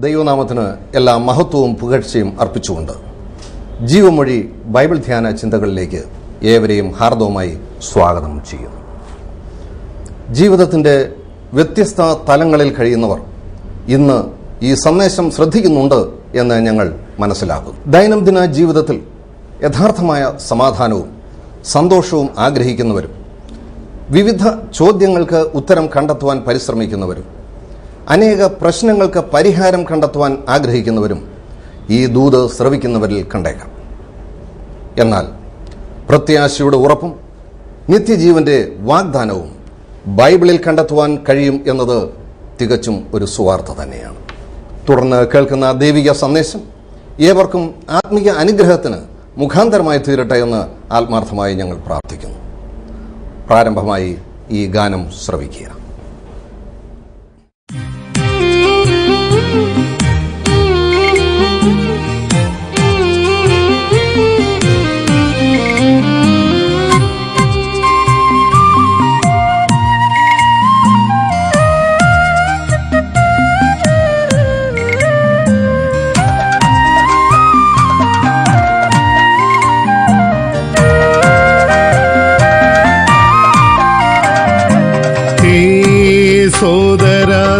ദൈവനാമത്തിന് എല്ലാ മഹത്വവും പുകഴ്ചയും അർപ്പിച്ചുകൊണ്ട് ജീവമൊഴി ബൈബിൾ ധ്യാന ചിന്തകളിലേക്ക് ഏവരെയും ഹാർദവമായി സ്വാഗതം ചെയ്യുന്നു. ജീവിതത്തിൻ്റെ വ്യത്യസ്ത തലങ്ങളിൽ കഴിയുന്നവർ ഇന്ന് ഈ സന്ദേശം ശ്രദ്ധിക്കുന്നുണ്ട് എന്ന് ഞങ്ങൾ മനസ്സിലാക്കുന്നു. ദൈനംദിന ജീവിതത്തിൽ യഥാർത്ഥമായ സമാധാനവും സന്തോഷവും ആഗ്രഹിക്കുന്നവരും വിവിധ ചോദ്യങ്ങൾക്ക് ഉത്തരം കണ്ടെത്തുവാൻ പരിശ്രമിക്കുന്നവരും അനേക പ്രശ്നങ്ങൾക്ക് പരിഹാരം കണ്ടെത്തുവാൻ ആഗ്രഹിക്കുന്നവരും ഈ ദൂത് ശ്രവിക്കുന്നവരിൽ കണ്ടേക്കാം. എന്നാൽ പ്രത്യാശയുടെ ഉറപ്പും നിത്യജീവന്റെ വാഗ്ദാനവും ബൈബിളിൽ കണ്ടെത്തുവാൻ കഴിയും എന്നത് തികച്ചും ഒരു സുവാർത്ത തന്നെയാണ്. തുടർന്ന് കേൾക്കുന്ന ദൈവിക സന്ദേശം ഏവർക്കും ആത്മീയ അനുഗ്രഹത്തിന് മുഖാന്തരമായി തീരട്ടെ എന്ന് ആത്മാർത്ഥമായി ഞങ്ങൾ പ്രാർത്ഥിക്കുന്നു. പ്രാരംഭമായി ഈ ഗാനം ശ്രവിക്കുക.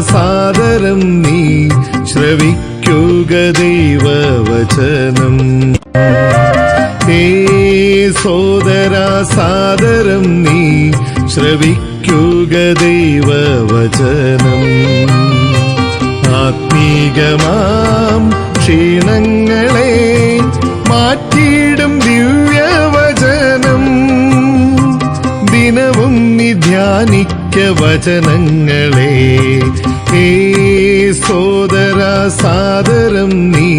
സാദരം നീ ശ്രവിക്കുക ദൈവവചനം. ഹേ സോദരാ സാദരം നീ ശ്രവിക്കുക ദൈവവചനം. ആത്മീകമാം ക്ഷീണങ്ങളെ മാറ്റിയിടും ദിവ്യവചനം. ദിനവും നീ ധ്യാനിക്ക വചനങ്ങളെ. ഹേ സോദരാ സാദരം നീ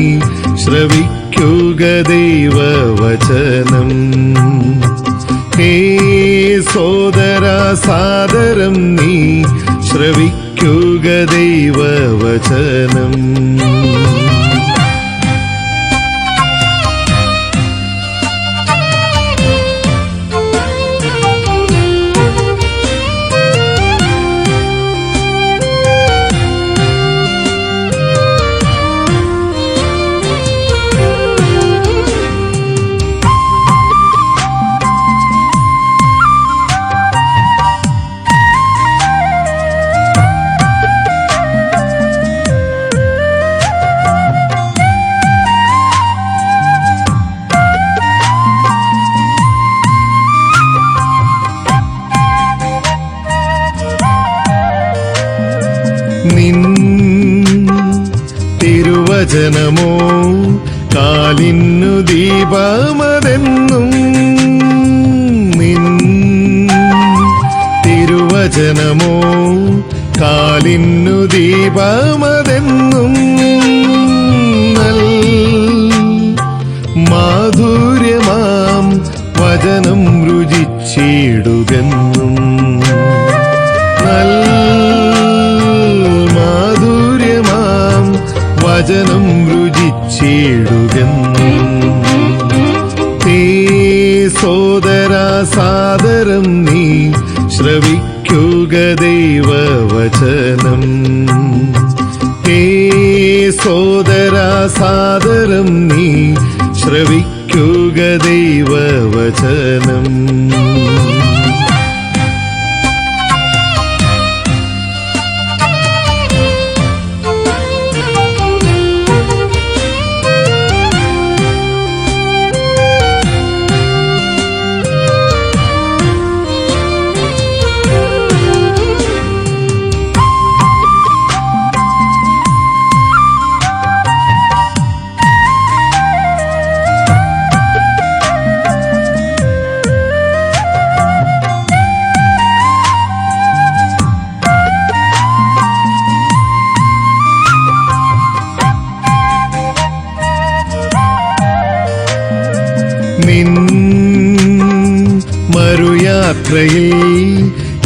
ശ്രവിക്കുക ദൈവവചനം. ഹേ സോദരാ സാദരം നീ ശ്രവിക്കുക ദൈവവചനം. നിൻ തിരുവചനമോ കാലിന്നു ദീപമതെന്നും. നിൻ തിരുവചനമോ കാലിന്നു ദീപമതെന്നും. മാധുര്യമാം വചനം രുചിച്ചിടുകെന്നും. വചനം രുചിച്ചിടുകെന്നും. ഹേ സോദരാ സാദരം നീ ശ്രവിക്കുക ദൈവവചനം. ഹേ സോദരാ സാദരം നീ ശ്രവിക്കുക ദൈവവചനം. നിൻ മറുയാത്രയിൽ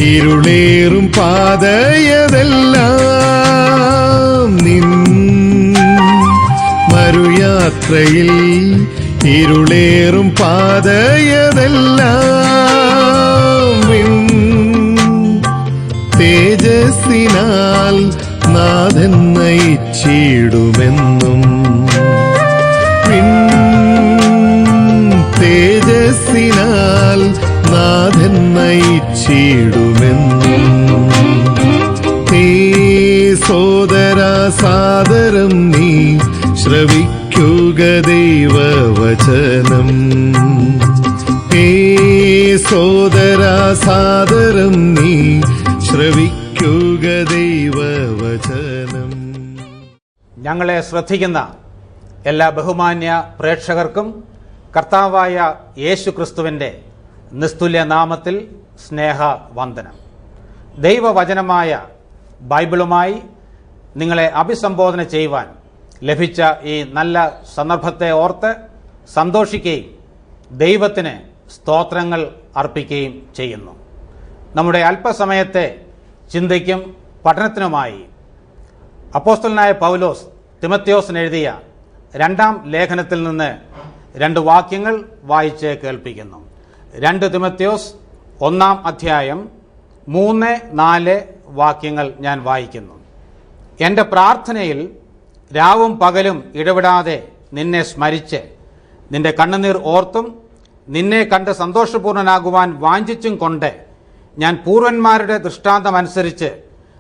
ഇരുളേറും പാതയതെല്ലാം. നിൻ മറുയാത്രയിൽ ഇരുളേറും പാതയതെല്ലാം. തേജസ്സിനാൽ നാഥൻ നയിച്ചിടും ജീവിച്ചിടുമെന്നും. നീ സോദരാ സാദരം നീ ശ്രവിക്കുക ദൈവവചനം. നീ സോദരാ സാദരം നീ ശ്രവിക്കുക ദൈവവചനം. ഞങ്ങളെ ശ്രദ്ധിക്കുന്ന എല്ലാ ബഹുമാന്യ പ്രേക്ഷകർക്കും കർത്താവായ യേശു ക്രിസ്തുവിൻ്റെ നിസ്തുല്യ നാമത്തിൽ സ്നേഹവന്ദനം. ദൈവവചനമായ ബൈബിളുമായി നിങ്ങളെ അഭിസംബോധന ചെയ്യുവാൻ ലഭിച്ച ഈ നല്ല സന്ദർഭത്തെ ഓർത്ത് സന്തോഷിക്കുകയും ദൈവത്തിന് സ്തോത്രങ്ങൾ അർപ്പിക്കുകയും ചെയ്യുന്നു. നമ്മുടെ അല്പസമയത്തെ ചിന്തയ്ക്കും പഠനത്തിനുമായി അപ്പോസ്തലനായ പൗലോസ് തിമോഥെയോസിന് എഴുതിയ 2-ാം ലേഖനത്തിൽ നിന്ന് 2 വാക്യങ്ങൾ വായിച്ച് കേൾപ്പിക്കുന്നു. 2 തിമോഥെയോസ് 1-ാം അധ്യായം 3-4 വാക്യങ്ങൾ ഞാൻ വായിക്കുന്നു. എൻ്റെ പ്രാർത്ഥനയിൽ രാവും പകലും ഇടവിടാതെ നിന്നെ സ്മരിച്ച് നിന്റെ കണ്ണുനീർ ഓർത്തും നിന്നെ കണ്ട് സന്തോഷപൂർണനാകുവാൻ വാഞ്ചിച്ചും കൊണ്ട് ഞാൻ പൂർവന്മാരുടെ ദൃഷ്ടാന്തമനുസരിച്ച്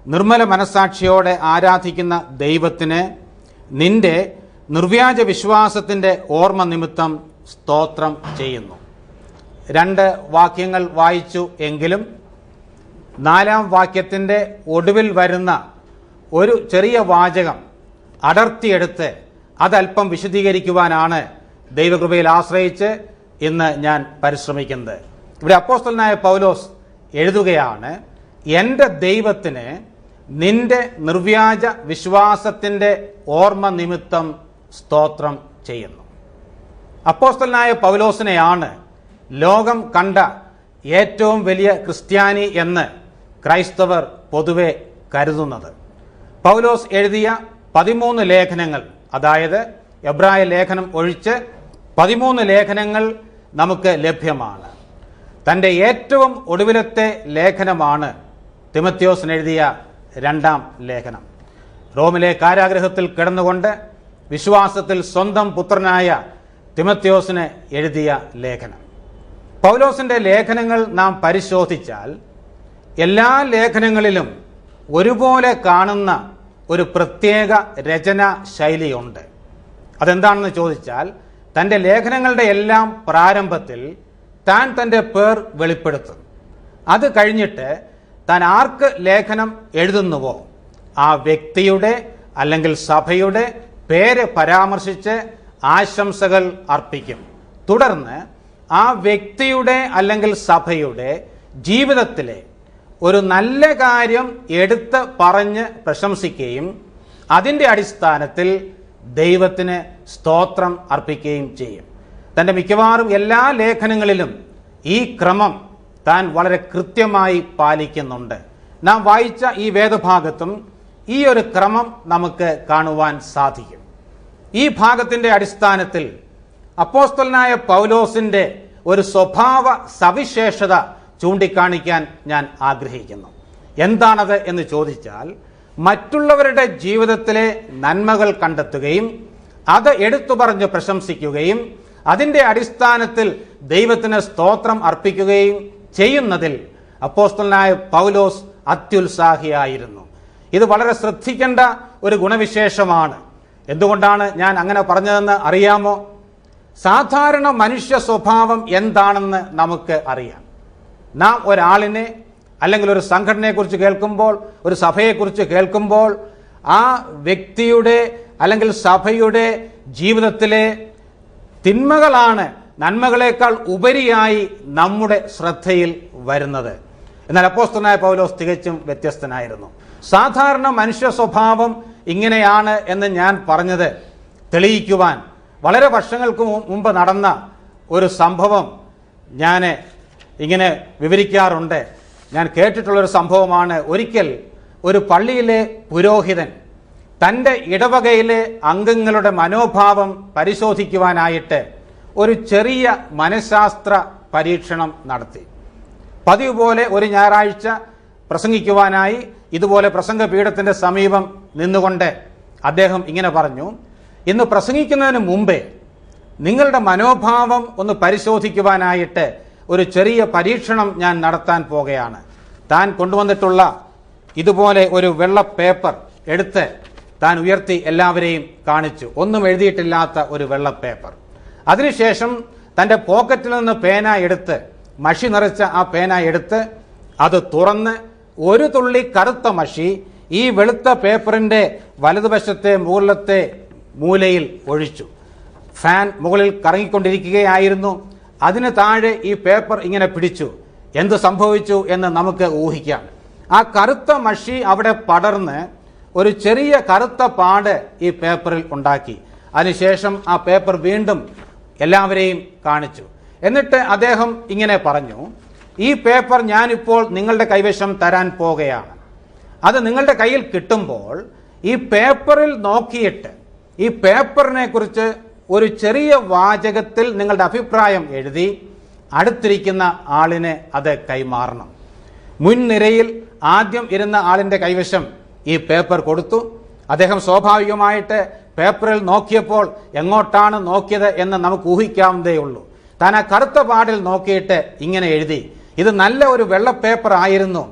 നിർമ്മല മനസ്സാക്ഷിയോടെ ആരാധിക്കുന്ന ദൈവത്തിന് നിന്റെ നിർവ്യാജ വിശ്വാസത്തിൻ്റെ ഓർമ്മ നിമിത്തം സ്തോത്രം ചെയ്യുന്നു. 2 വാക്യങ്ങൾ വായിച്ചു എങ്കിലും 4-ാം വാക്യത്തിൻ്റെ ഒടുവിൽ വരുന്ന ഒരു ചെറിയ വാചകം അടർത്തിയെടുത്ത് അതല്പം വിശദീകരിക്കുവാനാണ് ദൈവകൃപയിൽ ആശ്രയിച്ച് ഇന്ന് ഞാൻ പരിശ്രമിക്കുന്നത്. ഇവിടെ അപ്പോസ്തലനായ പൗലോസ് എഴുതുകയാണ്, എൻ്റെ ദൈവത്തിന് നിന്റെ നിർവ്യാജ വിശ്വാസത്തിൻ്റെ ഓർമ്മ നിമിത്തം സ്തോത്രം ചെയ്യുന്നു. അപ്പോസ്തലനായ പൗലോസിനെയാണ് ലോകം കണ്ട ഏറ്റവും വലിയ ക്രിസ്ത്യാനി എന്ന് ക്രൈസ്തവർ പൊതുവെ കരുതുന്നത്. പൗലോസ് എഴുതിയ 13 ലേഖനങ്ങൾ, അതായത് എബ്രായ ലേഖനം ഒഴിച്ച് 13 ലേഖനങ്ങൾ നമുക്ക് ലഭ്യമാണ്. തൻ്റെ ഏറ്റവും ഒടുവിലത്തെ ലേഖനമാണ് തിമോഥെയോസിന് എഴുതിയ 2-ാം ലേഖനം. റോമിലെ കാരാഗൃഹത്തിൽ കിടന്നുകൊണ്ട് വിശ്വാസത്തിൽ സ്വന്തം പുത്രനായ തിമോഥെയോസിന് എഴുതിയ ലേഖനം. പൗലോസിൻ്റെ ലേഖനങ്ങൾ നാം പരിശോധിച്ചാൽ എല്ലാ ലേഖനങ്ങളിലും ഒരുപോലെ കാണുന്ന ഒരു പ്രത്യേക രചനാ ശൈലിയുണ്ട്. അതെന്താണെന്ന് ചോദിച്ചാൽ, തൻ്റെ ലേഖനങ്ങളുടെ എല്ലാം പ്രാരംഭത്തിൽ താൻ തൻ്റെ പേർ വെളിപ്പെടുത്തും. അത് കഴിഞ്ഞിട്ട് താൻ ആർക്ക് ലേഖനം എഴുതുന്നുവോ ആ വ്യക്തിയുടെ അല്ലെങ്കിൽ സഭയുടെ പേര് പരാമർശിച്ച് ആശംസകൾ അർപ്പിക്കും. തുടർന്ന് ആ വ്യക്തിയുടെ അല്ലെങ്കിൽ സഭയുടെ ജീവിതത്തിലെ ഒരു നല്ല കാര്യം എടുത്ത് പറഞ്ഞ് പ്രശംസിക്കുകയും അതിൻ്റെ അടിസ്ഥാനത്തിൽ ദൈവത്തിന് സ്തോത്രം അർപ്പിക്കുകയും ചെയ്യും. തൻ്റെ മിക്കവാറും എല്ലാ ലേഖനങ്ങളിലും ഈ ക്രമം താൻ വളരെ കൃത്യമായി പാലിക്കുന്നുണ്ട്. നാം വായിച്ച ഈ വേദഭാഗത്തും ഈ ഒരു ക്രമം നമുക്ക് കാണുവാൻ സാധിക്കും. ഈ ഭാഗത്തിൻ്റെ അടിസ്ഥാനത്തിൽ അപ്പോസ്തലനായ പൗലോസിൻ്റെ ഒരു സ്വഭാവ സവിശേഷത ചൂണ്ടിക്കാണിക്കാൻ ഞാൻ ആഗ്രഹിക്കുന്നു. എന്താണത് എന്ന് ചോദിച്ചാൽ, മറ്റുള്ളവരുടെ ജീവിതത്തിലെ നന്മകൾ കണ്ടെത്തുകയും അത് എടുത്തു പറഞ്ഞ് പ്രശംസിക്കുകയും അതിൻ്റെ അടിസ്ഥാനത്തിൽ ദൈവത്തിന് സ്തോത്രം അർപ്പിക്കുകയും ചെയ്യുന്നതിൽ അപ്പോസ്തലനായ പൗലോസ് അത്യുത്സാഹിയായിരുന്നു. ഇത് വളരെ ശ്രദ്ധിക്കേണ്ട ഒരു ഗുണവിശേഷമാണ്. എന്തുകൊണ്ടാണ് ഞാൻ അങ്ങനെ പറഞ്ഞതെന്ന് അറിയാമോ? സാധാരണ മനുഷ്യ സ്വഭാവം എന്താണെന്ന് നമുക്ക് അറിയാം. നാം ഒരാളിനെ അല്ലെങ്കിൽ ഒരു സംഘടനയെക്കുറിച്ച് കേൾക്കുമ്പോൾ, ഒരു സഭയെക്കുറിച്ച് കേൾക്കുമ്പോൾ, ആ വ്യക്തിയുടെ അല്ലെങ്കിൽ സഭയുടെ ജീവിതത്തിലെ തിന്മകളാണ് നന്മകളെക്കാൾ ഉപരിയായി നമ്മുടെ ശ്രദ്ധയിൽ വരുന്നത്. എന്നാൽ അപ്പോസ്തലനായ പൗലോസ് തികച്ചും വ്യത്യസ്തനായിരുന്നു. സാധാരണ മനുഷ്യ സ്വഭാവം ഇങ്ങനെയാണ് എന്ന് ഞാൻ പറഞ്ഞത് തെളിയിക്കുവാൻ വളരെ വർഷങ്ങൾക്ക് മുമ്പ് നടന്ന ഒരു സംഭവം ഞാൻ ഇങ്ങനെ വിവരിക്കാറുണ്ട്. ഞാൻ കേട്ടിട്ടുള്ളൊരു സംഭവമാണ്. ഒരിക്കൽ ഒരു പള്ളിയിലെ പുരോഹിതൻ തൻ്റെ ഇടവകയിലെ അംഗങ്ങളുടെ മനോഭാവം പരിശോധിക്കുവാനായിട്ട് ഒരു ചെറിയ മനഃശാസ്ത്ര പരീക്ഷണം നടത്തി. പതിവ് പോലെ ഒരു ഞായറാഴ്ച പ്രസംഗിക്കുവാനായി ഇതുപോലെ പ്രസംഗപീഠത്തിൻ്റെ സമീപം നിന്നുകൊണ്ട് അദ്ദേഹം ഇങ്ങനെ പറഞ്ഞു, ഇന്ന് പ്രസംഗിക്കുന്നതിന് മുമ്പേ നിങ്ങളുടെ മനോഭാവം ഒന്ന് പരിശോധിക്കുവാനായിട്ട് ഒരു ചെറിയ പരീക്ഷണം ഞാൻ നടത്താൻ പോകുകയാണ്. താൻ കൊണ്ടുവന്നിട്ടുള്ള ഇതുപോലെ ഒരു വെള്ള പേപ്പർ എടുത്ത് താൻ ഉയർത്തി എല്ലാവരെയും കാണിച്ചു. ഒന്നും എഴുതിയിട്ടില്ലാത്ത ഒരു വെള്ള പേപ്പർ. അതിനുശേഷം തൻ്റെ പോക്കറ്റിൽ നിന്ന് പേന എടുത്ത്, മഷി നിറച്ച ആ പേന എടുത്ത് അത് തുറന്ന് ഒരു തുള്ളി കറുത്ത മഷി ഈ വെളുത്ത പേപ്പറിന്റെ വലതുവശത്തെ മുകളിലത്തെ മൂലയിൽ ഒഴിച്ചു. ഫാൻ മുകളിൽ കറങ്ങിക്കൊണ്ടിരിക്കുകയായിരുന്നു. അതിന് താഴെ ഈ പേപ്പർ ഇങ്ങനെ പിടിച്ചു. എന്ത് സംഭവിച്ചു എന്ന് നമുക്ക് ഊഹിക്കാം. ആ കറുത്ത മഷി അവിടെ പടർന്ന് ഒരു ചെറിയ കറുത്ത പാട് ഈ പേപ്പറിൽ ഉണ്ടാക്കി. അതിനുശേഷം ആ പേപ്പർ വീണ്ടും എല്ലാവരെയും കാണിച്ചു. എന്നിട്ട് അദ്ദേഹം ഇങ്ങനെ പറഞ്ഞു, ഈ പേപ്പർ ഞാനിപ്പോൾ നിങ്ങളുടെ കൈവശം തരാൻ പോകുകയാണ്. അത് നിങ്ങളുടെ കയ്യിൽ കിട്ടുമ്പോൾ ഈ പേപ്പറിൽ നോക്കിയിട്ട് ഈ പേപ്പറിനെ കുറിച്ച് ഒരു ചെറിയ വാചകത്തിൽ നിങ്ങളുടെ അഭിപ്രായം എഴുതി അടുത്തിരിക്കുന്ന ആളിന് അത് കൈമാറണം. മുൻനിരയിൽ ആദ്യം ഇരുന്ന ആളിന്റെ കൈവശം ഈ പേപ്പർ കൊടുത്തു. അദ്ദേഹം സ്വാഭാവികമായിട്ട് പേപ്പറിൽ നോക്കിയപ്പോൾ എങ്ങോട്ടാണ് നോക്കിയത് എന്ന് നമുക്ക് ഊഹിക്കാവുന്നതേ ഉള്ളൂ. താൻ ആ കറുത്ത പാടിൽ നോക്കിയിട്ട് ഇങ്ങനെ എഴുതി, ഇത് നല്ല ഒരു വെള്ള പേപ്പർ ആയിരുന്നു.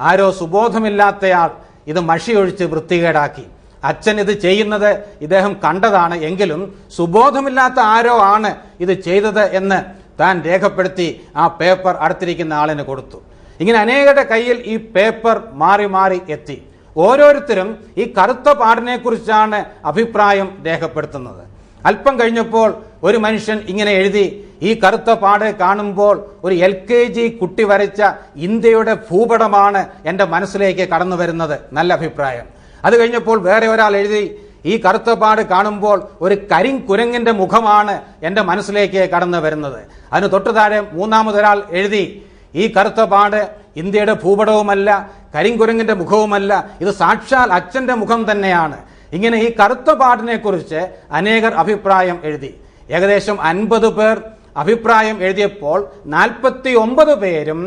ആരോ സുബോധമില്ലാത്തയാൾ ഇത് മഷിയൊഴിച്ച് വൃത്തികേടാക്കി. അച്ഛൻ ഇത് ചെയ്യുന്നത് ഇദ്ദേഹം കണ്ടതാണ്. എങ്കിലും സുബോധമില്ലാത്ത ആരോ ആണ് ഇത് ചെയ്തത് എന്ന് താൻ രേഖപ്പെടുത്തി ആ പേപ്പർ അടുത്തിരിക്കുന്ന ആളിന് കൊടുത്തു. ഇങ്ങനെ അനേകരുടെ കയ്യിൽ ഈ പേപ്പർ മാറി മാറി എത്തി. ഓരോരുത്തരും ഈ കറുത്ത പാടിനെ കുറിച്ചാണ് അഭിപ്രായം രേഖപ്പെടുത്തുന്നത്. അല്പം കഴിഞ്ഞപ്പോൾ ഒരു മനുഷ്യൻ ഇങ്ങനെ എഴുതി, ഈ കറുത്ത പാട് കാണുമ്പോൾ ഒരു LKG കുട്ടി വരച്ച ഇന്ത്യയുടെ ഭൂപടമാണ് എൻ്റെ മനസ്സിലേക്ക് കടന്നു വരുന്നത്. നല്ല അഭിപ്രായം. അത് കഴിഞ്ഞപ്പോൾ വേറെ ഒരാൾ എഴുതി, ഈ കറുത്ത പാട് കാണുമ്പോൾ ഒരു കരിങ്കുരങ്ങിന്റെ മുഖമാണ് എൻ്റെ മനസ്സിലേക്ക് കടന്നു വരുന്നത്. അതിന് തൊട്ടു താഴെ മൂന്നാമതൊരാൾ എഴുതി, ഈ കറുത്ത പാട് ഇന്ത്യയുടെ ഭൂപടവുമല്ല, കരിങ്കുരങ്ങിന്റെ മുഖവുമല്ല, ഇത് സാക്ഷാൽ അച്ഛന്റെ മുഖം തന്നെയാണ്. ഇങ്ങനെ ഈ കറുത്ത പാടിനെ കുറിച്ച് അനേകർ അഭിപ്രായം എഴുതി. ഏകദേശം 50 പേർ അഭിപ്രായം എഴുതിയപ്പോൾ 49 പേരും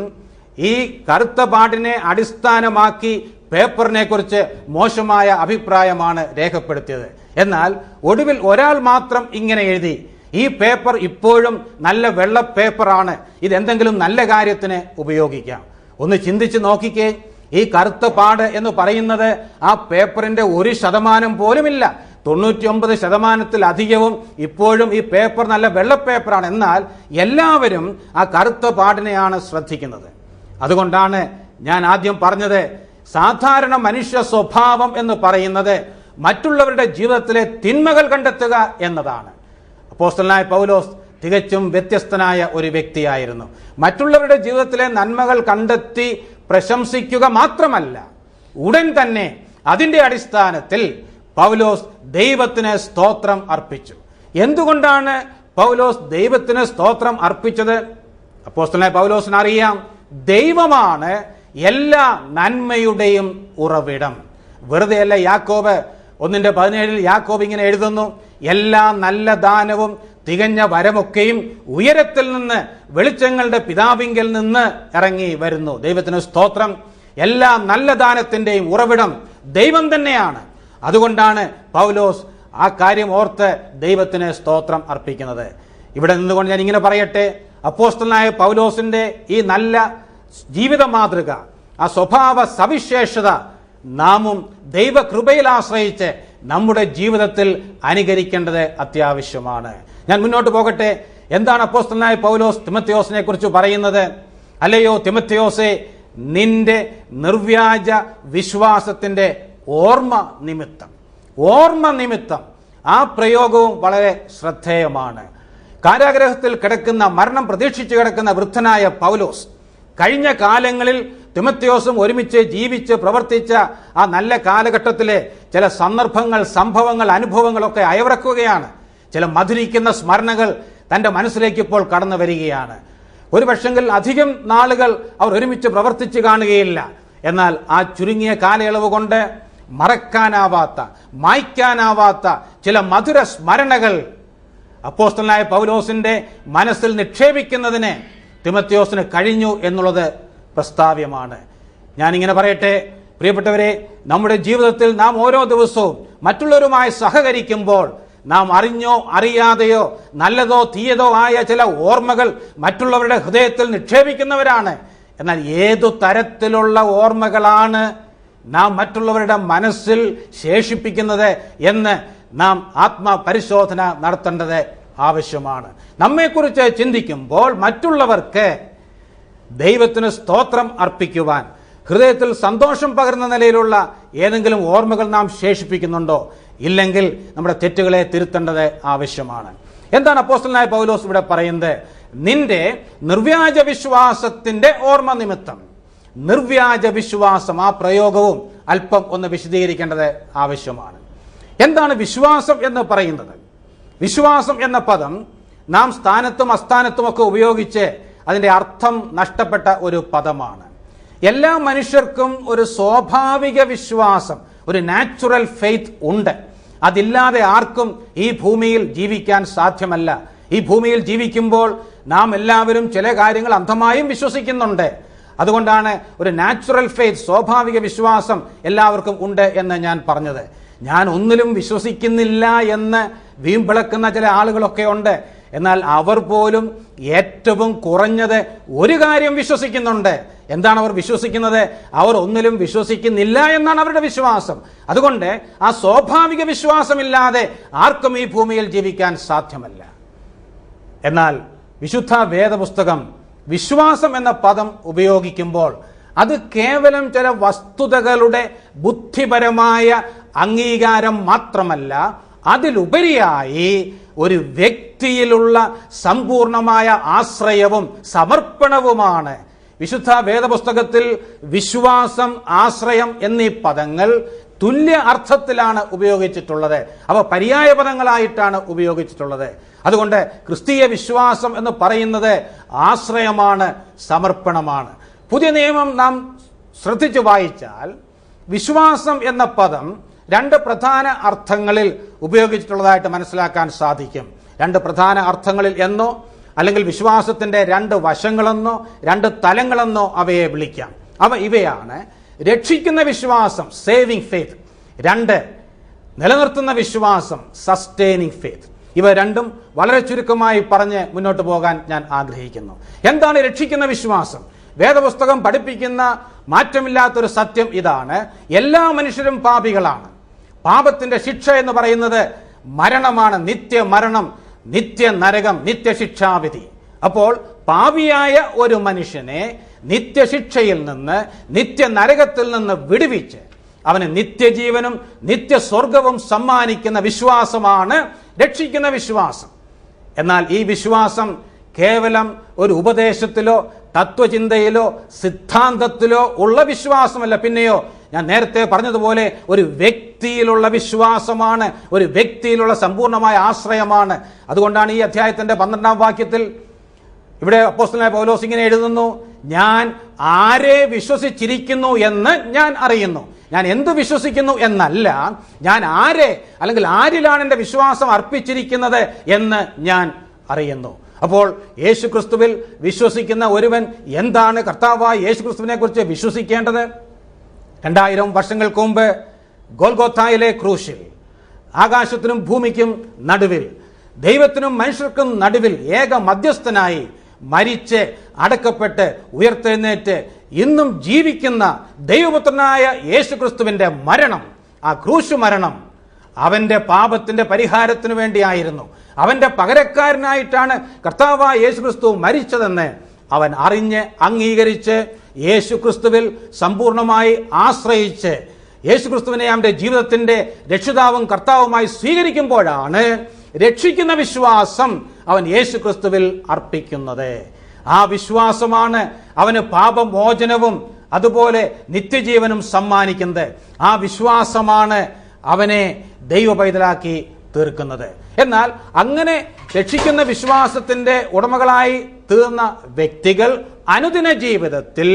ഈ കറുത്ത പാടിനെ അടിസ്ഥാനമാക്കി പേപ്പറിനെ കുറിച്ച് മോശമായ അഭിപ്രായമാണ് രേഖപ്പെടുത്തിയത്. എന്നാൽ ഒടുവിൽ ഒരാൾ മാത്രം ഇങ്ങനെ എഴുതി, ഈ പേപ്പർ ഇപ്പോഴും നല്ല വെള്ള പേപ്പറാണ്, ഇതെന്തെങ്കിലും നല്ല കാര്യത്തിന് ഉപയോഗിക്കാം. ഒന്ന് ചിന്തിച്ച് നോക്കിക്കേ, ഈ കറുത്ത പാട് എന്ന് പറയുന്നത് ആ പേപ്പറിന്റെ 1% പോലുമില്ല. 99%-ലധികവും ഇപ്പോഴും ഈ പേപ്പർ നല്ല വെള്ള പേപ്പറാണ്. എന്നാൽ എല്ലാവരും ആ കറുത്ത പാടിനെയാണ് ശ്രദ്ധിക്കുന്നത്. അതുകൊണ്ടാണ് ഞാൻ ആദ്യം പറഞ്ഞത്, സാധാരണ മനുഷ്യ സ്വഭാവം എന്ന് പറയുന്നത് മറ്റുള്ളവരുടെ ജീവിതത്തിലെ തിന്മകൾ കണ്ടെത്തുക എന്നതാണ്. അപ്പോസ്തലനായ പൗലോസ് തികച്ചും വ്യത്യസ്തനായ ഒരു വ്യക്തിയായിരുന്നു. മറ്റുള്ളവരുടെ ജീവിതത്തിലെ നന്മകൾ കണ്ടെത്തി പ്രശംസിക്കുക മാത്രമല്ല, ഉടൻ തന്നെ അതിന്റെ അടിസ്ഥാനത്തിൽ പൗലോസ് ദൈവത്തിന് സ്തോത്രം അർപ്പിച്ചു. എന്തുകൊണ്ടാണ് പൗലോസ് ദൈവത്തിന് സ്തോത്രം അർപ്പിച്ചത്? അപ്പോസ്തലനായ പൗലോസിന് അറിയാം, ദൈവമാണ് എല്ലാ നന്മയുടെയും ഉറവിടം. വെറുതെയല്ല യാക്കോബ് 1:17 യാക്കോബ് ഇങ്ങനെ എഴുതുന്നു, എല്ലാ നല്ല ദാനവും തികഞ്ഞ വരമൊക്കെയും ഉയരത്തിൽ നിന്ന് വെളിച്ചങ്ങളുടെ പിതാവിങ്കൽ നിന്ന് ഇറങ്ങി വരുന്നു. ദൈവത്തിന് സ്തോത്രം. എല്ലാ നല്ല ദാനത്തിന്റെയും ഉറവിടം ദൈവം തന്നെയാണ്. അതുകൊണ്ടാണ് പൗലോസ് ആ കാര്യം ഓർത്ത് ദൈവത്തിന് സ്തോത്രം അർപ്പിക്കുന്നത്. ഇവിടെ നിന്നുകൊണ്ട് ഞാൻ ഇങ്ങനെ പറയട്ടെ, അപ്പോസ്തലനായ പൗലോസിന്റെ ഈ നല്ല ജീവിത മാതൃക, ആ സ്വഭാവ സവിശേഷത നാമും ദൈവകൃപയിൽ ആശ്രയിച്ച് നമ്മുടെ ജീവിതത്തിൽ അനുകരിക്കേണ്ടത് അത്യാവശ്യമാണ്. ഞാൻ മുന്നോട്ട് പോകട്ടെ. എന്താണ് അപ്പോസ്തലനായ പൗലോസ് തിമോഥെയോസിനെ കുറിച്ച് പറയുന്നത്? അല്ലയോ തിമോഥെയോസേ, നിന്റെ നിർവ്യാജ വിശ്വാസത്തിന്റെ ഓർമ്മ നിമിത്തം. ആ പ്രയോഗവും വളരെ ശ്രദ്ധേയമാണ്. കാരാഗ്രഹത്തിൽ കിടക്കുന്ന, മരണം പ്രതീക്ഷിച്ചു കിടക്കുന്ന വൃദ്ധനായ പൗലോസ് കഴിഞ്ഞ കാലങ്ങളിൽ തിമോഥെയോസും ഒരുമിച്ച് ജീവിച്ച് പ്രവർത്തിച്ച ആ നല്ല കാലഘട്ടത്തിലെ ചില സന്ദർഭങ്ങൾ, സംഭവങ്ങൾ, അനുഭവങ്ങളൊക്കെ അയവിറക്കുകയാണ്. ചില മധുരിക്കുന്ന സ്മരണകൾ തന്റെ മനസ്സിലേക്ക് ഇപ്പോൾ കടന്നു വരികയാണ്. ഒരു പക്ഷെങ്കിൽ അധികം നാളുകൾ അവർ ഒരുമിച്ച് പ്രവർത്തിച്ചു കാണുകയില്ല. എന്നാൽ ആ ചുരുങ്ങിയ കാലയളവ് കൊണ്ട് മറക്കാനാവാത്ത, മായ്ക്കാനാവാത്ത ചില മധുര സ്മരണകൾ അപ്പോസ്തലനായ പൗലോസിന്റെ മനസ്സിൽ നിക്ഷേപിക്കുന്നതിന് തിമോഥെയോസിന് കഴിഞ്ഞു എന്നുള്ളത് പ്രസ്താവ്യമാണ്. ഞാനിങ്ങനെ പറയട്ടെ, പ്രിയപ്പെട്ടവരെ, നമ്മുടെ ജീവിതത്തിൽ നാം ഓരോ ദിവസവും മറ്റുള്ളവരുമായി സഹകരിക്കുമ്പോൾ നാം അറിഞ്ഞോ അറിയാതെയോ നല്ലതോ തീയതോ ആയ ചില ഓർമ്മകൾ മറ്റുള്ളവരുടെ ഹൃദയത്തിൽ നിക്ഷേപിക്കുന്നവരാണ്. എന്നാൽ ഏതു തരത്തിലുള്ള ഓർമ്മകളാണ് നാം മറ്റുള്ളവരുടെ മനസ്സിൽ ശേഷിപ്പിക്കുന്നത് എന്ന് നാം ആത്മപരിശോധന നടത്തേണ്ടത് ആവശ്യമാണ്. നമ്മെക്കുറിച്ച് ചിന്തിക്കുമ്പോൾ മറ്റുള്ളവർക്ക് ദൈവത്തിന് സ്തോത്രം അർപ്പിക്കുവാൻ, ഹൃദയത്തിൽ സന്തോഷം പകരുന്ന നിലയിലുള്ള ഏതെങ്കിലും ഓർമ്മകൾ നാം ശേഷിപ്പിക്കുന്നുണ്ടോ? ഇല്ലെങ്കിൽ നമ്മുടെ തെറ്റുകളെ തിരുത്തേണ്ടത് ആവശ്യമാണ്. എന്താണ് അപ്പോസ്തലനായ പൗലോസ് ഇവിടെ പറയുന്നത്? നിന്റെ നിർവ്യാജ വിശ്വാസത്തിന്റെ ഓർമ്മ നിമിത്തം. നിർവ്യാജ വിശ്വാസം, ആ പ്രയോഗവും അല്പം ഒന്ന് വിശദീകരിക്കേണ്ടത് ആവശ്യമാണ്. എന്താണ് വിശ്വാസം എന്ന് പറയുന്നത്? വിശ്വാസം എന്ന പദം നാം സ്ഥാനത്തും അസ്ഥാനത്തുമൊക്കെ ഉപയോഗിച്ച് അതിന്റെ അർത്ഥം നഷ്ടപ്പെട്ട ഒരു പദമാണ്. എല്ലാ മനുഷ്യർക്കും ഒരു സ്വാഭാവിക വിശ്വാസം, ഒരു നാച്ചുറൽ ഫെയ്ത്ത് ഉണ്ട്. അതില്ലാതെ ആർക്കും ഈ ഭൂമിയിൽ ജീവിക്കാൻ സാധ്യമല്ല. ഈ ഭൂമിയിൽ ജീവിക്കുമ്പോൾ നാം എല്ലാവരും ചില കാര്യങ്ങൾ അന്ധമായും വിശ്വസിക്കുന്നുണ്ട്. അതുകൊണ്ടാണ് ഒരു നാച്ചുറൽ ഫെയ്ത്ത്, സ്വാഭാവിക വിശ്വാസം എല്ലാവർക്കും ഉണ്ട് എന്ന് ഞാൻ പറഞ്ഞത്. ഞാൻ ഒന്നിലും വിശ്വസിക്കുന്നില്ല എന്ന് വീമ്പിളക്കുന്ന ചില ആളുകളൊക്കെ ഉണ്ട്. എന്നാൽ അവർ പോലും ഏറ്റവും കുറഞ്ഞത് ഒരു കാര്യം വിശ്വസിക്കുന്നുണ്ട്. എന്താണ് അവർ വിശ്വസിക്കുന്നത്? അവർ ഒന്നിലും വിശ്വസിക്കുന്നില്ല എന്നാണ് അവരുടെ വിശ്വാസം. അതുകൊണ്ട് ആ സ്വാഭാവിക വിശ്വാസമില്ലാതെ ആർക്കും ഈ ഭൂമിയിൽ ജീവിക്കാൻ സാധ്യമല്ല. എന്നാൽ വിശുദ്ധ വേദപുസ്തകം വിശ്വാസം എന്ന പദം ഉപയോഗിക്കുമ്പോൾ അത് കേവലം ചില വസ്തുതകളുടെ ബുദ്ധിപരമായ അംഗീകാരം മാത്രമല്ല, അതിലുപരിയായി ഒരു വ്യക്തിയിലുള്ള സമ്പൂർണമായ ആശ്രയവും സമർപ്പണവുമാണ്. വിശുദ്ധ വേദപുസ്തകത്തിൽ വിശ്വാസം, ആശ്രയം എന്നീ പദങ്ങൾ തുല്യ അർത്ഥത്തിലാണ് ഉപയോഗിച്ചിട്ടുള്ളത്. അവ പര്യായ പദങ്ങളായിട്ടാണ് ഉപയോഗിച്ചിട്ടുള്ളത്. അതുകൊണ്ട് ക്രിസ്തീയ വിശ്വാസം എന്ന് പറയുന്നത് ആശ്രയമാണ്, സമർപ്പണമാണ്. പുതിയ നിയമം നാം ശ്രദ്ധിച്ചു വായിച്ചാൽ വിശ്വാസം എന്ന പദം രണ്ട് പ്രധാന അർത്ഥങ്ങളിൽ ഉപയോഗിച്ചിട്ടുള്ളതായിട്ട് മനസ്സിലാക്കാൻ സാധിക്കും. രണ്ട് പ്രധാന അർത്ഥങ്ങളിൽ എന്നോ അല്ലെങ്കിൽ വിശ്വാസത്തിന്റെ രണ്ട് വശങ്ങളെന്നോ രണ്ട് തലങ്ങളെന്നോ അവയെ വിളിക്കാം. അവ ഇവയാണ്: രക്ഷിക്കുന്ന വിശ്വാസം, സേവിങ് ഫെയ്ത്ത്; രണ്ട്, നിലനിർത്തുന്ന വിശ്വാസം, സസ്റ്റെയിനിങ് ഫെയ്ത്ത്. ഇവ രണ്ടും വളരെ ചുരുക്കമായി പറഞ്ഞ് മുന്നോട്ട് പോകാൻ ഞാൻ ആഗ്രഹിക്കുന്നു. എന്താണ് രക്ഷിക്കുന്ന വിശ്വാസം? വേദപുസ്തകം പഠിപ്പിക്കുന്ന മാറ്റമില്ലാത്തൊരു സത്യം ഇതാണ്: എല്ലാ മനുഷ്യരും പാപികളാണ്. പാപത്തിന്റെ ശിക്ഷ എന്ന് പറയുന്നത് മരണമാണ്, നിത്യമരണം, നിത്യനരകം, നിത്യശിക്ഷാവിധി. അപ്പോൾ പാപിയായ ഒരു മനുഷ്യനെ നിത്യശിക്ഷയിൽ നിന്ന്, നിത്യനരകത്തിൽ നിന്ന് വിടുവിച്ച് അവന് നിത്യജീവനും നിത്യസ്വർഗവും സമ്മാനിക്കുന്ന വിശ്വാസമാണ് രക്ഷിക്കുന്ന വിശ്വാസം. എന്നാൽ ഈ വിശ്വാസം കേവലം ഒരു ഉപദേശത്തിലോ തത്വചിന്തയിലോ സിദ്ധാന്തത്തിലോ ഉള്ള വിശ്വാസമല്ല. പിന്നെയോ ഞാൻ നേരത്തെ പറഞ്ഞതുപോലെ ഒരു വ്യക്തിയിലുള്ള വിശ്വാസമാണ്, ഒരു വ്യക്തിയിലുള്ള സമ്പൂർണമായ ആശ്രയമാണ്. അതുകൊണ്ടാണ് ഈ അധ്യായത്തിന്റെ 12-ാം വാക്യത്തിൽ ഇവിടെ അപ്പോസ്തലനായ പൗലോസ് ഇങ്ങനെ എഴുതുന്നു: ഞാൻ ആരെ വിശ്വസിച്ചിരിക്കുന്നു എന്ന് ഞാൻ അറിയുന്നു. ഞാൻ എന്ത് വിശ്വസിക്കുന്നു എന്നല്ല, ഞാൻ ആരെ അല്ലെങ്കിൽ ആരിലാണ് എൻ്റെ വിശ്വാസം അർപ്പിച്ചിരിക്കുന്നത് എന്ന് ഞാൻ അറിയുന്നു. അപ്പോൾ യേശുക്രിസ്തുവിൽ വിശ്വസിക്കുന്ന ഒരുവൻ എന്താണ് കർത്താവായ യേശുക്രിസ്തുവിനെ കുറിച്ച് വിശ്വസിക്കേണ്ടത്? 2000 വർഷങ്ങൾക്ക് മുമ്പ് ഗോൽഗോഥായിലെ ക്രൂശിൽ ആകാശത്തിനും ഭൂമിക്കും നടുവിൽ, ദൈവത്തിനും മനുഷ്യർക്കും നടുവിൽ ഏക മധ്യസ്ഥനായി മരിച്ച് അടക്കപ്പെട്ട് ഉയർത്തെഴുന്നേറ്റ് ഇന്നും ജീവിക്കുന്ന ദൈവപുത്രനായ യേശുക്രിസ്തുവിന്റെ മരണം, ആ ക്രൂശ് മരണം അവന്റെ പാപത്തിന്റെ പരിഹാരത്തിനു വേണ്ടിയായിരുന്നു. അവന്റെ പകരക്കാരനായിട്ടാണ് കർത്താവായ യേശുക്രിസ്തു മരിച്ചതെന്ന് അവൻ അറിഞ്ഞ് അംഗീകരിച്ച് യേശുക്രിസ്തുവിൽ സമ്പൂർണമായി ആശ്രയിച്ച് യേശുക്രിസ്തുവിനെ അവന്റെ ജീവിതത്തിന്റെ രക്ഷിതാവും കർത്താവുമായി സ്വീകരിക്കുമ്പോഴാണ് രക്ഷിക്കുന്ന വിശ്വാസം അവൻ യേശുക്രിസ്തുവിൽ അർപ്പിക്കുന്നത്. ആ വിശ്വാസമാണ് അവന് പാപമോചനവും അതുപോലെ നിത്യജീവനും സമ്മാനിക്കുന്നത്. ആ വിശ്വാസമാണ് അവനെ ദൈവപൈതലാക്കി തീർക്കുന്നത്. എന്നാൽ അങ്ങനെ രക്ഷിക്കുന്ന വിശ്വാസത്തിന്റെ ഉടമകളായി തീർന്ന വ്യക്തികൾ അനുദിന ജീവിതത്തിൽ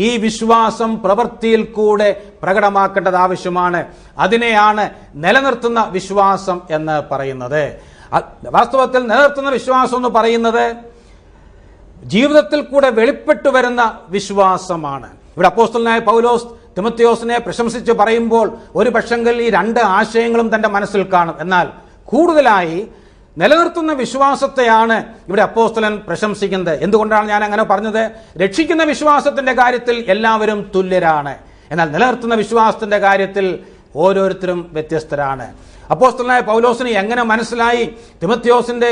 ഈ വിശ്വാസം പ്രവൃത്തിയിൽ കൂടെ പ്രകടമാക്കേണ്ടത് ആവശ്യമാണ്. അതിനെയാണ് നിലനിർത്തുന്ന വിശ്വാസം എന്ന് പറയുന്നത്. വാസ്തവത്തിൽ നിലനിർത്തുന്ന വിശ്വാസം എന്ന് പറയുന്നത് ജീവിതത്തിൽ കൂടെ വെളിപ്പെട്ടു വരുന്ന വിശ്വാസമാണ്. ഇവിടെ അപ്പോസ്തലനായ പൗലോസ് തിമോഥെയോസിനെ പ്രശംസിച്ച് പറയുമ്പോൾ ഒരു പക്ഷെങ്കിൽ ഈ രണ്ട് ആശയങ്ങളും തന്റെ മനസ്സിൽ കാണും. എന്നാൽ കൂടുതലായി നിലനിർത്തുന്ന വിശ്വാസത്തെയാണ് ഇവിടെ അപ്പോസ്തലൻ പ്രശംസിക്കുന്നത്. എന്തുകൊണ്ടാണ് ഞാൻ അങ്ങനെ പറഞ്ഞത്? രക്ഷിക്കുന്ന വിശ്വാസത്തിന്റെ കാര്യത്തിൽ എല്ലാവരും തുല്യരാണ്, എന്നാൽ നിലനിർത്തുന്ന വിശ്വാസത്തിന്റെ കാര്യത്തിൽ ഓരോരുത്തരും വ്യത്യസ്തരാണ്. അപ്പോസ്തലനായ പൗലോസിന് എങ്ങനെ മനസ്സിലായി തിമോഥെയോസിന്റെ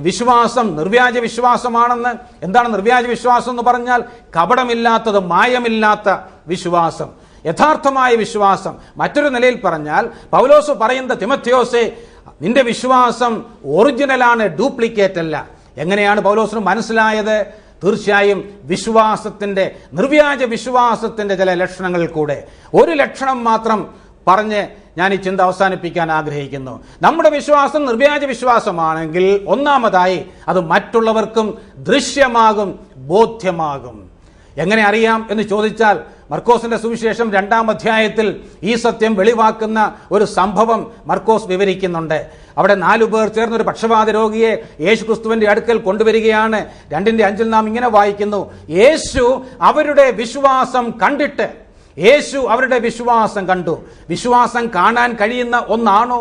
വിശ്വാസം നിർവ്യാജ വിശ്വാസമാണെന്ന്? എന്താണ് നിർവ്യാജ വിശ്വാസം എന്ന് പറഞ്ഞാൽ? കപടമില്ലാത്തത്, മായമില്ലാത്ത വിശ്വാസം, യഥാർത്ഥമായ വിശ്വാസം. മറ്റൊരു നിലയിൽ പറഞ്ഞാൽ പൗലോസ് പറയുന്നത്, തിമോഥെയോസേ, നിന്റെ വിശ്വാസം ഒറിജിനലാണ്, ഡ്യൂപ്ലിക്കേറ്റ് അല്ല. എങ്ങനെയാണ് പൗലോസിന് മനസ്സിലായത്? തീർച്ചയായും വിശ്വാസത്തിന്റെ, നിർവ്യാജ വിശ്വാസത്തിന്റെ ചില ലക്ഷണങ്ങളിൽ കൂടെ. ഒരു ലക്ഷണം മാത്രം പറഞ്ഞ് ഞാൻ ഈ ചിന്ത അവസാനിപ്പിക്കാൻ ആഗ്രഹിക്കുന്നു. നമ്മുടെ വിശ്വാസം നിർവ്യാജ വിശ്വാസമാണെങ്കിൽ ഒന്നാമതായി അത് മറ്റുള്ളവർക്കും ദൃശ്യമാകും, ബോധ്യമാകും. എങ്ങനെ അറിയാം എന്ന് ചോദിച്ചാൽ, മർക്കോസിന്റെ സുവിശേഷം 2-ാം അധ്യായത്തിൽ ഈ സത്യം വെളിവാക്കുന്ന ഒരു സംഭവം മർക്കോസ് വിവരിക്കുന്നുണ്ട്. അവിടെ 4 പേർ ചേർന്ന് ഒരു പക്ഷവാത രോഗിയെ യേശുക്രിസ്തുവിന്റെ അടുക്കൽ കൊണ്ടുവരികയാണ്. 2:5 നാം ഇങ്ങനെ വായിക്കുന്നു, യേശു അവരുടെ വിശ്വാസം കണ്ടിട്ട്, യേശു അവരുടെ വിശ്വാസം കണ്ടു. വിശ്വാസം കാണാൻ കഴിയുന്ന ഒന്നാണോ?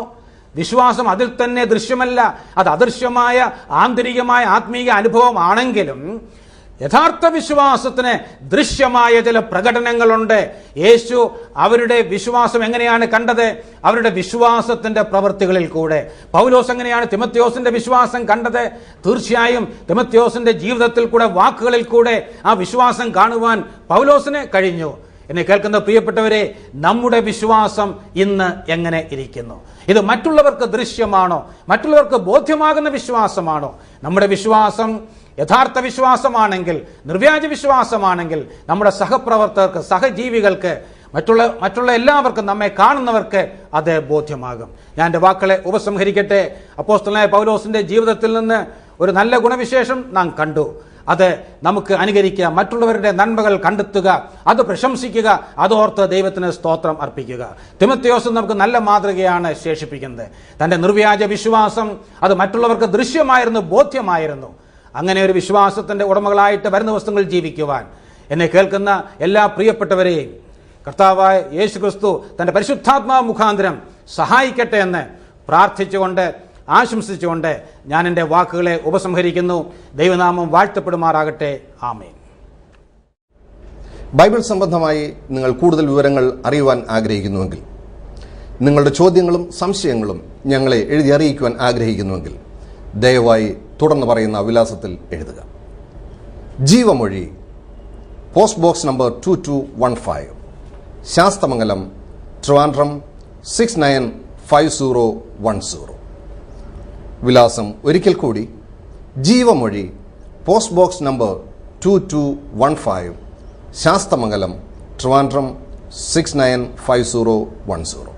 വിശ്വാസം അതിൽ തന്നെ ദൃശ്യമല്ല, അത് അദൃശ്യമായ ആന്തരികമായ ആത്മീയ അനുഭവമാണെങ്കിലും യഥാർത്ഥ വിശ്വാസത്തിന് ദൃശ്യമായ ചില പ്രകടനങ്ങളുണ്ട്. യേശു അവരുടെ വിശ്വാസം എങ്ങനെയാണ് കണ്ടത്? അവരുടെ വിശ്വാസത്തിന്റെ പ്രവൃത്തികളിൽ കൂടെ. പൗലോസ് എങ്ങനെയാണ് തിമോഥെയോസിന്റെ വിശ്വാസം കണ്ടത്? തീർച്ചയായും തിമോഥെയോസിന്റെ ജീവിതത്തിൽ കൂടെ, വാക്കുകളിൽ കൂടെ ആ വിശ്വാസം കാണുവാൻ പൗലോസിന് കഴിഞ്ഞു. എന്നെ കേൾക്കുന്ന പ്രിയപ്പെട്ടവരെ, നമ്മുടെ വിശ്വാസം ഇന്ന് എങ്ങനെ ഇരിക്കുന്നു? ഇത് മറ്റുള്ളവർക്ക് ദൃശ്യമാണോ? മറ്റുള്ളവർക്ക് ബോധ്യമാകുന്ന വിശ്വാസമാണോ? നമ്മുടെ വിശ്വാസം യഥാർത്ഥ വിശ്വാസമാണെങ്കിൽ, നിർവ്യാജ വിശ്വാസമാണെങ്കിൽ, നമ്മുടെ സഹപ്രവർത്തകർക്ക്, സഹജീവികൾക്ക്, മറ്റുള്ള എല്ലാവർക്കും, നമ്മെ കാണുന്നവർക്ക് അത് ബോധ്യമാകും. ഞാൻ എൻ്റെ വാക്കുകളെ ഉപസംഹരിക്കട്ടെ. അപ്പോസ്തലനായ പൗലോസിന്റെ ജീവിതത്തിൽ നിന്ന് ഒരു നല്ല ഗുണവിശേഷം നാം കണ്ടു. അത് നമുക്ക് അനുകരിക്കുക, മറ്റുള്ളവരുടെ നന്മകൾ കണ്ടെത്തുക, അത് പ്രശംസിക്കുക, അതോർത്ത് ദൈവത്തിന് സ്തോത്രം അർപ്പിക്കുക. തിമോഥെയോസ് നമുക്ക് നല്ല മാതൃകയാണ് ശേഷിപ്പിക്കുന്നത്. തന്റെ നിർവ്യാജ വിശ്വാസം അത് മറ്റുള്ളവർക്ക് ദൃശ്യമായിരുന്നു, ബോധ്യമായിരുന്നു. അങ്ങനെ ഒരു വിശ്വാസത്തിന്റെ ഉടമകളായിട്ട് വരുന്ന ദിവസങ്ങളിൽ ജീവിക്കുവാൻ എന്നെ കേൾക്കുന്ന എല്ലാ പ്രിയപ്പെട്ടവരെയും കർത്താവായ യേശുക്രിസ്തു തന്റെ പരിശുദ്ധാത്മാവ് മുഖാന്തരം സഹായിക്കട്ടെ എന്ന് പ്രാർത്ഥിച്ചുകൊണ്ട്, ആശംസിച്ചുകൊണ്ട് ഞാൻ എൻ്റെ വാക്കുകളെ ഉപസംഹരിക്കുന്നു. ദൈവനാമം വാഴ്ത്തപ്പെടുമാറാകട്ടെ. ആമേൻ. ബൈബിൾ സംബന്ധമായി നിങ്ങൾ കൂടുതൽ വിവരങ്ങൾ അറിയുവാൻ ആഗ്രഹിക്കുന്നുവെങ്കിൽ, നിങ്ങളുടെ ചോദ്യങ്ങളും സംശയങ്ങളും ഞങ്ങളെ എഴുതി അറിയിക്കുവാൻ ആഗ്രഹിക്കുന്നുവെങ്കിൽ ദയവായി തുടർന്ന് പറയുന്ന വിലാസത്തിൽ എഴുതുക. Jeevamozhi, post box number 2215, Sasthamangalam, Trivandrum 695010. വിലാസം ഒരിക്കൽ കൂടി, Jeevamozhi, post box number 2215, Sasthamangalam, Trivandrum 695010.